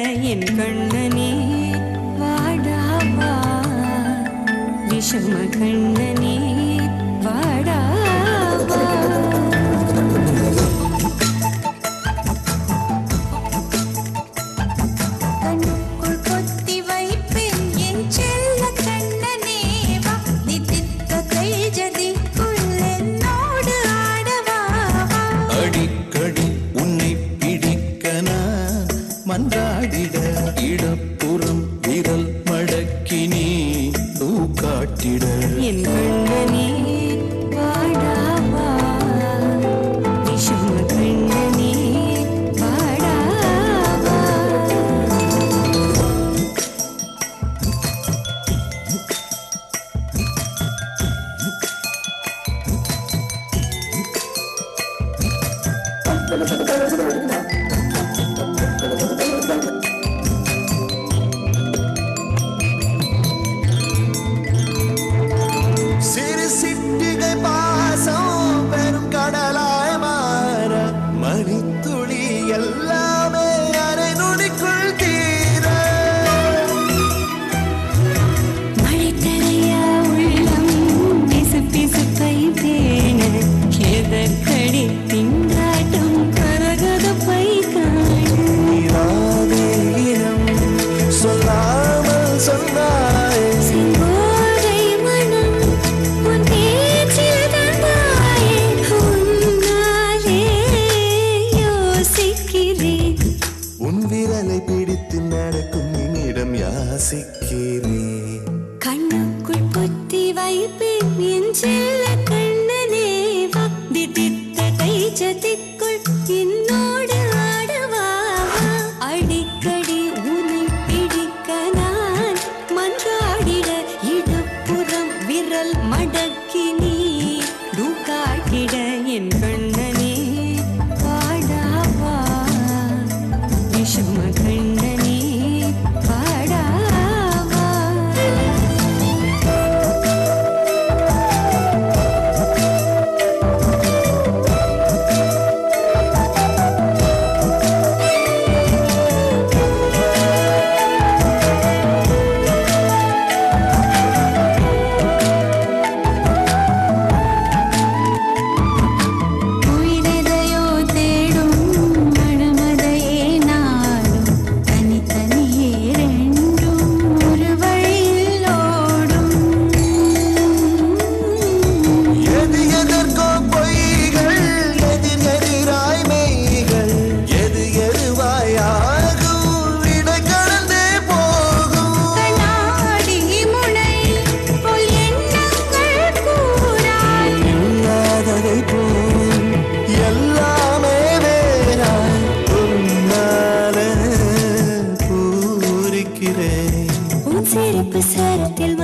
என் கண்ணனே வாடாவா விஷம கண்ணனே வாடாவா கண்ணுக்குள் கொத்தி வைப்பேன் என் செல்ல கண்ணனே வா நிதித்த கை ஜதிக்குள் என்னோடு ஆடவா அடிக்கடி உன்னை மன்றாடிட இடப்புறம் விரல் மடக்கி நீ காட்டிட என் கண்ணனே வாடாவா விஷம கண்ணனே வாடாவா கண்ணுக்குள் பொத்தி வைப்பேன் என் செல்ல கண்ணனே வா திதித்த கை ஜதிக்குள் என்னோடு ஆடவா அடிக்கடி உன்னை பிடிக்க நான் மன்றாடிட இடப்புறம் விரல் மடக்கி நீ காட்டிட என் கண்ணனே வாடாவா விஷம கண்ணனே சிரிப்பு சரத்தில்